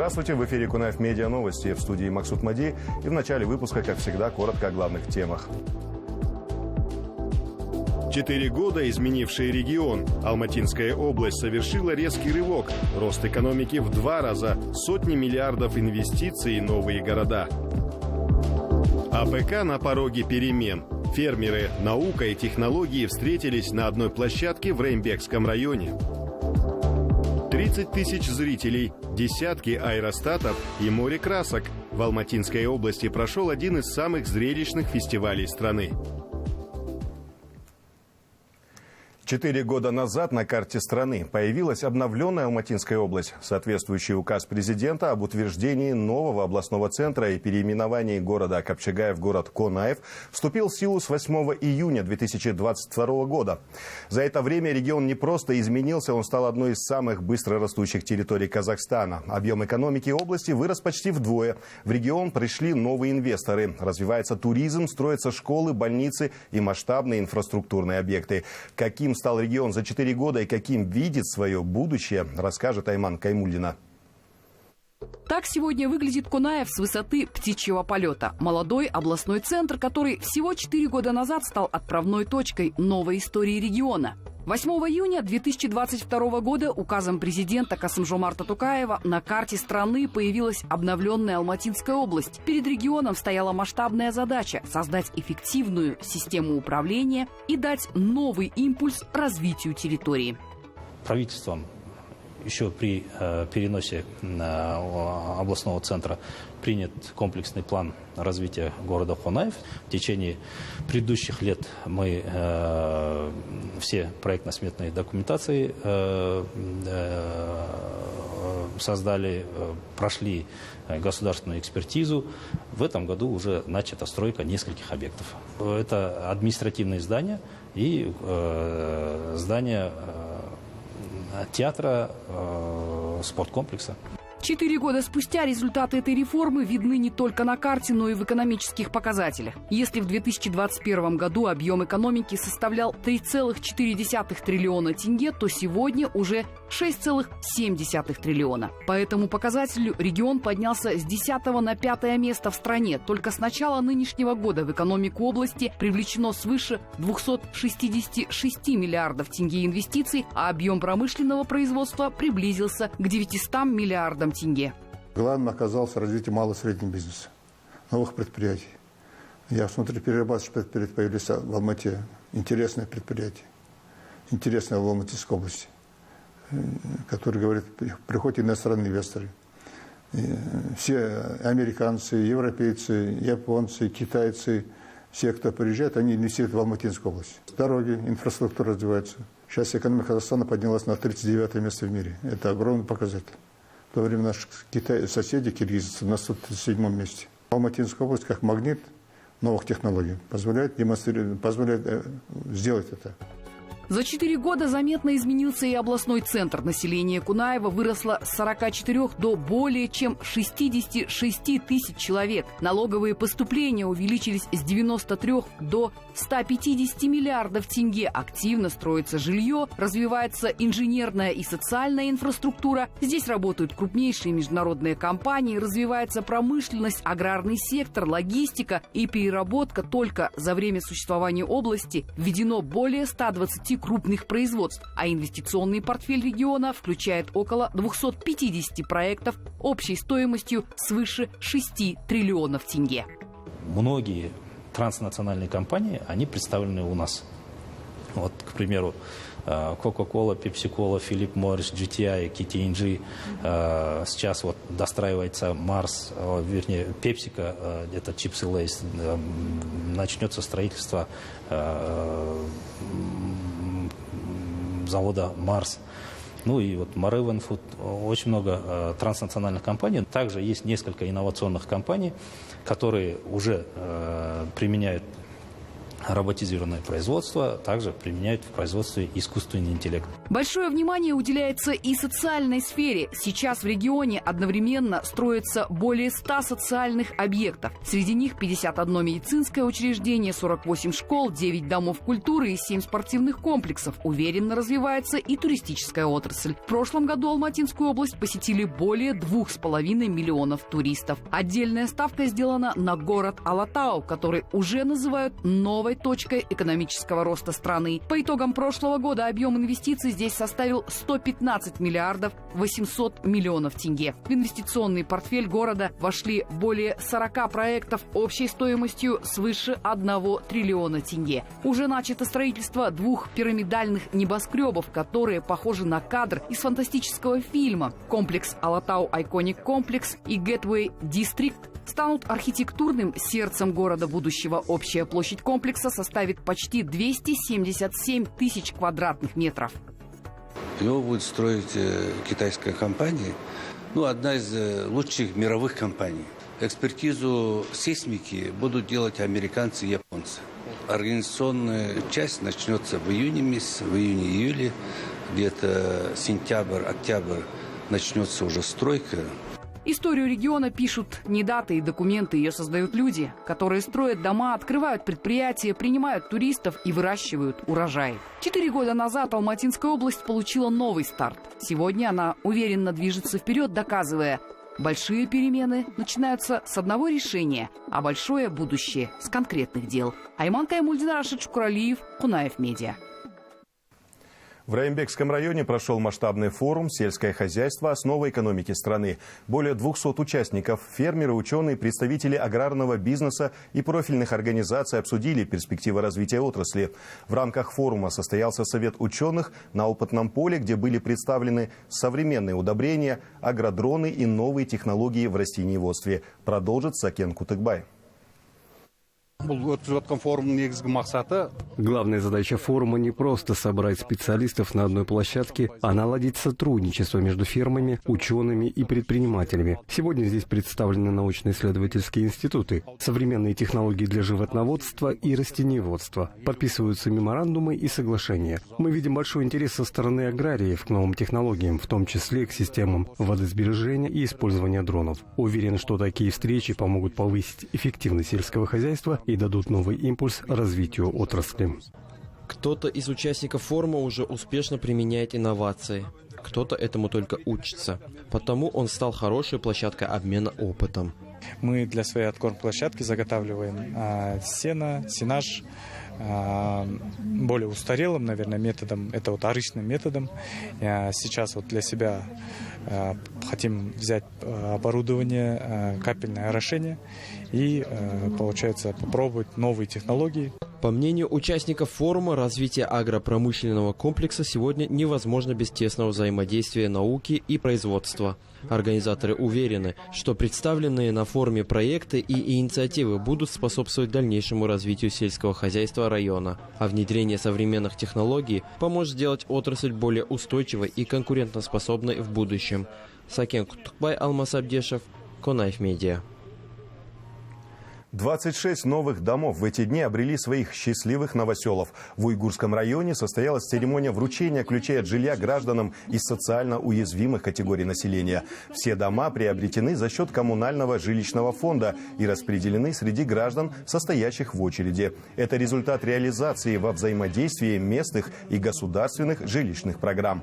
Здравствуйте, в эфире Кунаев Медиа Новости, в студии Максут Мади. И в начале выпуска, как всегда, коротко о главных темах. 4 года изменивший регион. Алматинская область совершила резкий рывок. Рост экономики в 2 раза, сотни миллиардов инвестиций и новые города. АПК на пороге перемен. Фермеры, наука и технологии встретились на одной площадке в Реймбекском районе. 30 тысяч зрителей, десятки аэростатов и море красок. В Алматинской области прошел один из самых зрелищных фестивалей страны. 4 года назад на карте страны появилась обновленная Алматинская область. Соответствующий указ президента об утверждении нового областного центра и переименовании города Капчагай в город Конаев вступил в силу с 8 июня 2022 года. За это время регион не просто изменился, он стал одной из самых быстро растущих территорий Казахстана. Объем экономики области вырос почти вдвое. В регион пришли новые инвесторы. Развивается туризм, строятся школы, больницы и масштабные инфраструктурные объекты. Каким стал регион за 4 года и каким видит свое будущее, расскажет Айман Каймульдина. Так сегодня выглядит Конаев с высоты птичьего полета. Молодой областной центр, который всего 4 года назад стал отправной точкой новой истории региона. 8 июня 2022 года указом президента Касым-Жомарта Токаева на карте страны появилась обновленная Алматинская область. Перед регионом стояла масштабная задача – создать эффективную систему управления и дать новый импульс развитию территории. Правительством еще при переносе областного центра принят комплексный план развития города Конаев. В течение предыдущих лет мы все проектно-сметные документации создали, прошли государственную экспертизу. В этом году уже начата стройка нескольких объектов. Это административные здания и здания театра, спорткомплекса. 4 года спустя результаты этой реформы видны не только на карте, но и в экономических показателях. Если в 2021 году объем экономики составлял 3,4 триллиона тенге, то сегодня уже 6,7 триллиона. По этому показателю регион поднялся с 10 на 5 место в стране. Только с начала нынешнего года в экономику области привлечено свыше 266 миллиардов тенге инвестиций, а объем промышленного производства приблизился к 900 миллиардам тенге. Главным оказалось развитие малого и среднего бизнеса, новых предприятий. Я смотрю, перерабатывающие предприятия появились в Алмате. Интересное предприятие, интересное в Алматинской области, которое говорит, приходят иностранные инвесторы. Все американцы, европейцы, японцы, китайцы, все, кто приезжает, они инвестируют в Алматинскую область. Дороги, инфраструктура развивается. Сейчас экономика Казахстана поднялась на 39 место в мире. Это огромный показатель. В то время наши соседи, киргизцы, на 137 месте. Алматинская область, как магнит новых технологий, позволяет сделать это. За 4 года заметно изменился и областной центр. Население Кунаева выросло с 44 до более чем 66 тысяч человек. Налоговые поступления увеличились с 93 до 150 миллиардов тенге. Активно строится жилье, развивается инженерная и социальная инфраструктура. Здесь работают крупнейшие международные компании, развивается промышленность, аграрный сектор, логистика и переработка. Только за время существования области введено более 120 крупных производств, а инвестиционный портфель региона включает около 250 проектов общей стоимостью свыше 6 триллионов тенге. Многие транснациональные компании, они представлены у нас. Вот, к примеру, Coca-Cola, Pepsi-Cola, Philip Morris, GTI, KTNG. Сейчас вот достраивается Марс, вернее, PepsiCo, это чипсы Лейс. Начнется строительство завода Марс. Ну и вот Marevен Food, очень много транснациональных компаний. Также есть несколько инновационных компаний, которые уже применяют роботизированное производство, также применяют в производстве искусственный интеллект. Большое внимание уделяется и социальной сфере. Сейчас в регионе одновременно строится более 100 социальных объектов. Среди них 51 медицинское учреждение, 48 школ, 9 домов культуры и 7 спортивных комплексов. Уверенно развивается и туристическая отрасль. В прошлом году Алматинскую область посетили более 2,5 миллионов туристов. Отдельная ставка сделана на город Алатау, который уже называют новой точкой экономического роста страны. По итогам прошлого года объем инвестиций здесь составил 115 миллиардов 800 миллионов тенге. В инвестиционный портфель города вошли более 40 проектов общей стоимостью свыше 1 триллиона тенге. Уже начато строительство 2 пирамидальных небоскребов, которые похожи на кадр из фантастического фильма. Комплекс Алатау Айконик комплекс и Гетвей Дистрикт станут архитектурным сердцем города будущего. Общая площадь комплекса составит почти 277 тысяч квадратных метров. Его будет строить китайская компания, одна из лучших мировых компаний. Экспертизу сейсмики будут делать американцы и японцы. Организационная часть начнется в июне месяце, в июне-июле, где-то сентябрь-октябрь начнется уже стройка. Историю региона пишут не даты и документы, ее создают люди, которые строят дома, открывают предприятия, принимают туристов и выращивают урожай. 4 года назад Алматинская область получила новый старт. Сегодня она уверенно движется вперед, доказывая, большие перемены начинаются с одного решения, а большое будущее с конкретных дел. Айман Каймульдин, Рашид Шукуралиев, Кунаев Медиа. В Раимбекском районе прошел масштабный форум «Сельское хозяйство. Основа экономики страны». Более 200 участников, фермеры, ученые, представители аграрного бизнеса и профильных организаций обсудили перспективы развития отрасли. В рамках форума состоялся совет ученых на опытном поле, где были представлены современные удобрения, агродроны и новые технологии в растениеводстве. Продолжит Сакен Кутыкбай. Главная задача форума не просто собрать специалистов на одной площадке, а наладить сотрудничество между фермами, учеными и предпринимателями. Сегодня здесь представлены научно-исследовательские институты, современные технологии для животноводства и растениеводства. Подписываются меморандумы и соглашения. Мы видим большой интерес со стороны аграриев к новым технологиям, в том числе к системам водосбережения и использования дронов. Уверен, что такие встречи помогут повысить эффективность сельского хозяйства и дадут новый импульс развитию отрасли. Кто-то из участников форума уже успешно применяет инновации, кто-то этому только учится. Потому он стал хорошей площадкой обмена опытом. Мы для своей откорм-площадки заготавливаем сено, сенаж, более устарелым, наверное, методом, это арычным методом. Сейчас для себя хотим взять оборудование, капельное орошение и, получается, попробовать новые технологии. По мнению участников форума, развитие агропромышленного комплекса сегодня невозможно без тесного взаимодействия науки и производства. Организаторы уверены, что представленные на форуме проекты и инициативы будут способствовать дальнейшему развитию сельского хозяйства района, а внедрение современных технологий поможет сделать отрасль более устойчивой и конкурентоспособной в будущем. Сакен Кутыкбай, Алмаз Абдешев, Кунаев Медиа. 26 новых домов в эти дни обрели своих счастливых новоселов. В Уйгурском районе состоялась церемония вручения ключей от жилья гражданам из социально уязвимых категорий населения. Все дома приобретены за счет коммунального жилищного фонда и распределены среди граждан, состоящих в очереди. Это результат реализации во взаимодействии местных и государственных жилищных программ.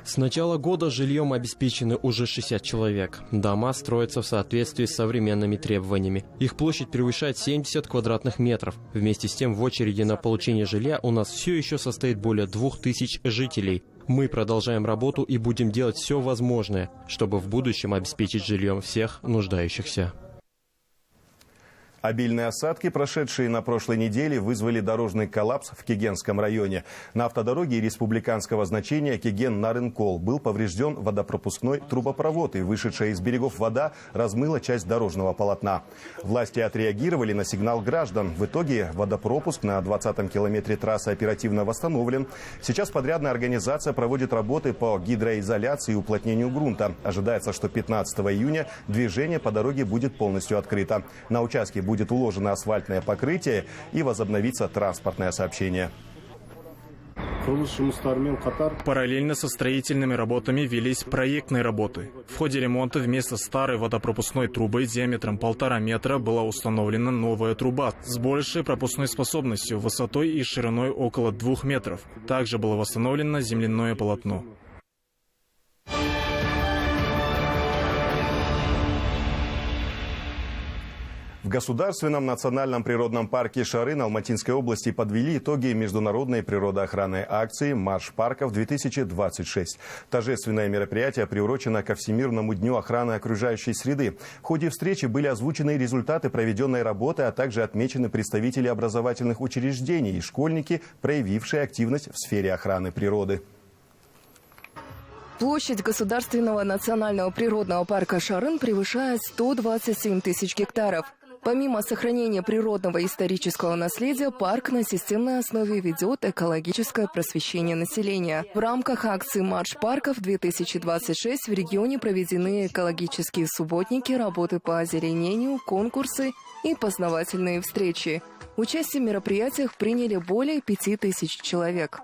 С начала года жильем обеспечены уже 60 человек. Дома строятся в соответствии с современными требованиями. Их площадь превышает 70 квадратных метров. Вместе с тем в очереди на получение жилья у нас все еще состоит более 2000 жителей. Мы продолжаем работу и будем делать все возможное, чтобы в будущем обеспечить жильем всех нуждающихся. Обильные осадки, прошедшие на прошлой неделе, вызвали дорожный коллапс в Кегенском районе. На автодороге республиканского значения Кеген-Нарынкол был поврежден водопропускной трубопровод, и вышедшая из берегов вода размыла часть дорожного полотна. Власти отреагировали на сигнал граждан. В итоге водопропуск на 20-м километре трассы оперативно восстановлен. Сейчас подрядная организация проводит работы по гидроизоляции и уплотнению грунта. Ожидается, что 15 июня движение по дороге будет полностью открыто. На участке будет уложено асфальтное покрытие и возобновится транспортное сообщение. Параллельно со строительными работами велись проектные работы. В ходе ремонта вместо старой водопропускной трубы диаметром 1,5 метра была установлена новая труба с большей пропускной способностью, высотой и шириной около 2 метров. Также было восстановлено земляное полотно. В Государственном национальном природном парке Шарын Алматинской области подвели итоги международной природоохранной акции «Марш парков-2026». Торжественное мероприятие приурочено ко Всемирному дню охраны окружающей среды. В ходе встречи были озвучены результаты проведенной работы, а также отмечены представители образовательных учреждений и школьники, проявившие активность в сфере охраны природы. Площадь Государственного национального природного парка Шарын превышает 127 тысяч гектаров. Помимо сохранения природного и исторического наследия, парк на системной основе ведет экологическое просвещение населения. В рамках акции «Марш парков-2026» в регионе проведены экологические субботники, работы по озеленению, конкурсы и познавательные встречи. Участие в мероприятиях приняли более 5000 человек.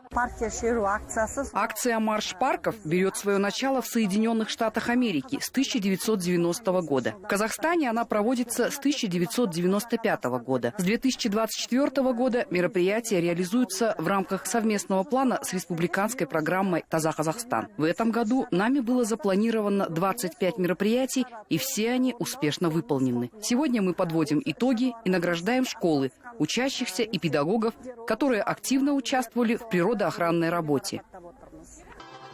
Акция «Марш парков» берет свое начало в Соединенных Штатах Америки с 1990 года. В Казахстане она проводится с 1995 года. С 2024 года мероприятия реализуются в рамках совместного плана с республиканской программой «Таза Казахстан». В этом году нами было запланировано 25 мероприятий, и все они успешно выполнены. Сегодня мы подводим итоги и награждаем школы, учащихся и педагогов, которые активно участвовали в природоохранной работе.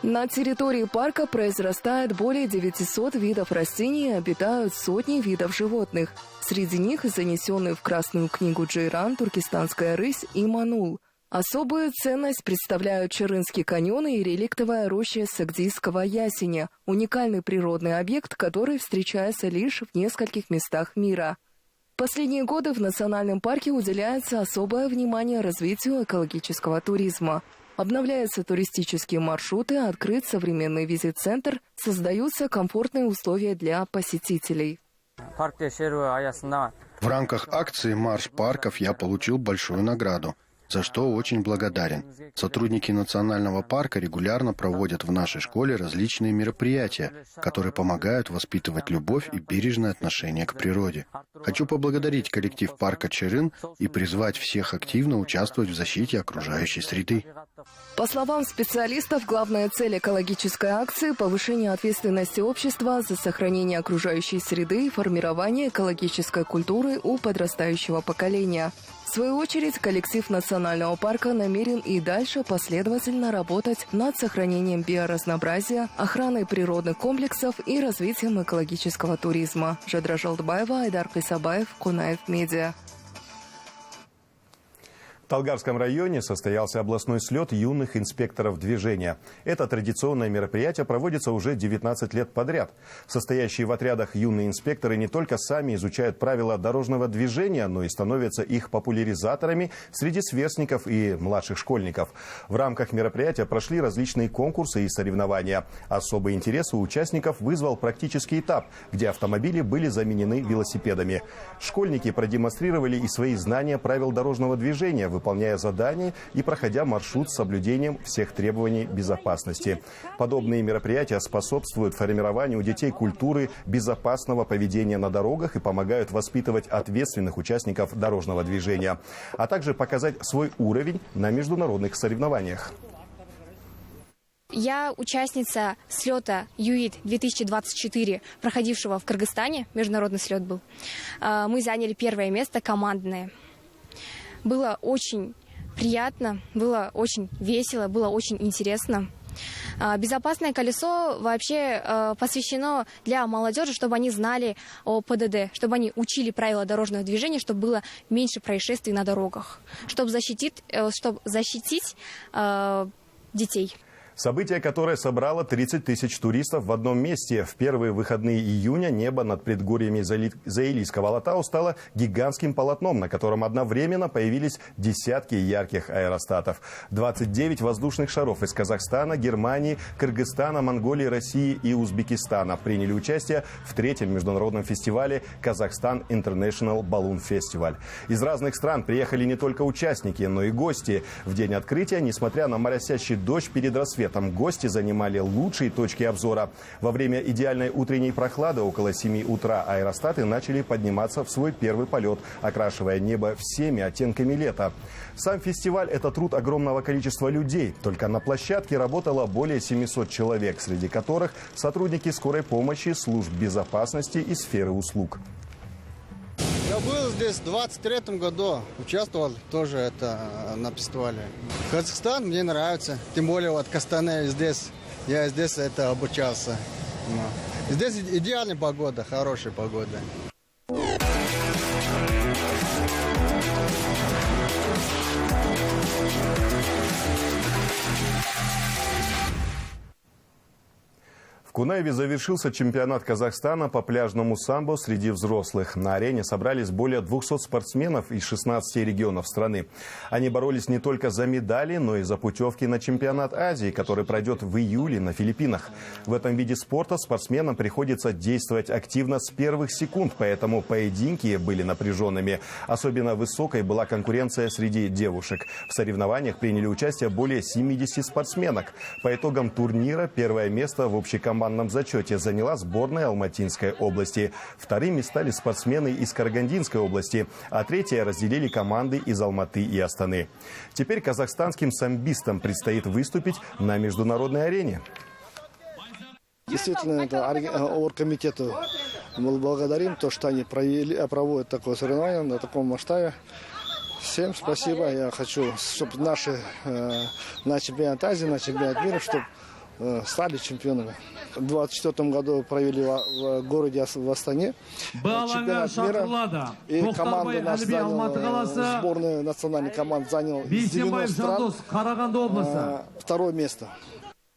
На территории парка произрастает более 900 видов растений и обитают сотни видов животных. Среди них занесенные в Красную книгу Джейран, туркестанская рысь и манул. Особую ценность представляют Чарынский каньон и реликтовая роща сагдийского ясеня, уникальный природный объект, который встречается лишь в нескольких местах мира. В последние годы в национальном парке уделяется особое внимание развитию экологического туризма. Обновляются туристические маршруты, открыт современный визит-центр, создаются комфортные условия для посетителей. В рамках акции «Марш парков» я получил большую награду, за что очень благодарен. Сотрудники национального парка регулярно проводят в нашей школе различные мероприятия, которые помогают воспитывать любовь и бережное отношение к природе. Хочу поблагодарить коллектив парка Чарын и призвать всех активно участвовать в защите окружающей среды. По словам специалистов, главная цель экологической акции – повышение ответственности общества за сохранение окружающей среды и формирование экологической культуры у подрастающего поколения. В свою очередь, коллектив национального парка намерен и дальше последовательно работать над сохранением биоразнообразия, охраной природных комплексов и развитием экологического туризма. Жадра Жалдбаева, Айдар Кисабаев, Кунаев Медиа. В Талгарском районе состоялся областной слет юных инспекторов движения. Это традиционное мероприятие проводится уже 19 лет подряд. Состоящие в отрядах юные инспекторы не только сами изучают правила дорожного движения, но и становятся их популяризаторами среди сверстников и младших школьников. В рамках мероприятия прошли различные конкурсы и соревнования. Особый интерес у участников вызвал практический этап, где автомобили были заменены велосипедами. Школьники продемонстрировали и свои знания правил дорожного движения, выполняя задания и проходя маршрут с соблюдением всех требований безопасности. Подобные мероприятия способствуют формированию у детей культуры безопасного поведения на дорогах и помогают воспитывать ответственных участников дорожного движения, а также показать свой уровень на международных соревнованиях. Я участница слета ЮИД-2024, проходившего в Кыргызстане. Международный слет был. Мы заняли первое место, командное. Было очень приятно, было очень весело, было очень интересно. Безопасное колесо вообще посвящено для молодежи, чтобы они знали о ПДД, чтобы они учили правила дорожного движения, чтобы было меньше происшествий на дорогах, чтобы защитить детей. Событие, которое собрало 30 тысяч туристов в одном месте. В первые выходные июня небо над предгорьями Заилийского Алатау стало гигантским полотном, на котором одновременно появились десятки ярких аэростатов. 29 воздушных шаров из Казахстана, Германии, Кыргызстана, Монголии, России и Узбекистана приняли участие в третьем международном фестивале «Казахстан International Balloon Festival». Из разных стран приехали не только участники, но и гости. В день открытия, несмотря на моросящий дождь перед рассветом, гости занимали лучшие точки обзора. Во время идеальной утренней прохлады около 7 утра аэростаты начали подниматься в свой первый полет, окрашивая небо всеми оттенками лета. Сам фестиваль – это труд огромного количества людей. Только на площадке работало более 700 человек, среди которых сотрудники скорой помощи, служб безопасности и сферы услуг. Я был здесь в 23-м году, участвовал тоже на фестивале. Казахстан мне нравится, тем более вот Кастане здесь, я здесь обучался. Здесь идеальная погода, хорошая погода. В Кунаеве завершился чемпионат Казахстана по пляжному самбо среди взрослых. На арене собрались более 200 спортсменов из 16 регионов страны. Они боролись не только за медали, но и за путевки на чемпионат Азии, который пройдет в июле на Филиппинах. В этом виде спорта спортсменам приходится действовать активно с первых секунд, поэтому поединки были напряженными. Особенно высокой была конкуренция среди девушек. В соревнованиях приняли участие более 70 спортсменок. По итогам турнира первое место в общекомандном зачете заняла сборная Алматинской области. Вторыми стали спортсмены из Карагандинской области, а третье разделили команды из Алматы и Астаны. Теперь казахстанским самбистам предстоит выступить на международной арене. Действительно, это оргкомитету мы благодарим, то, что они проводят такое соревнование на таком масштабе. Всем спасибо. Я хочу, чтобы наши на чемпионат Азии, на чемпионат мира, чтобы стали чемпионами. В 2024 году провели в городе в Астане чемпионат мира. И команда наша заняла, сборная национальной команды заняла 90 стран, второе место.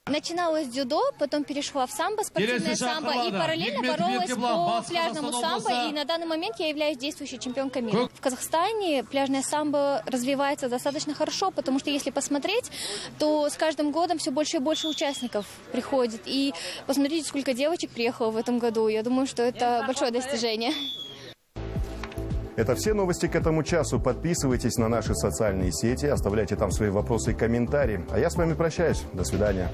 Начиналась с дзюдо, потом перешла в самбо, спортивное самбо, и параллельно боролась по пляжному самбо. И на данный момент я являюсь действующей чемпионкой мира. В Казахстане пляжное самбо развивается достаточно хорошо, потому что если посмотреть, то с каждым годом все больше и больше участников приходит. И посмотрите, сколько девочек приехало в этом году. Я думаю, что это большое достижение. Это все новости к этому часу. Подписывайтесь на наши социальные сети, оставляйте там свои вопросы и комментарии. А я с вами прощаюсь. До свидания.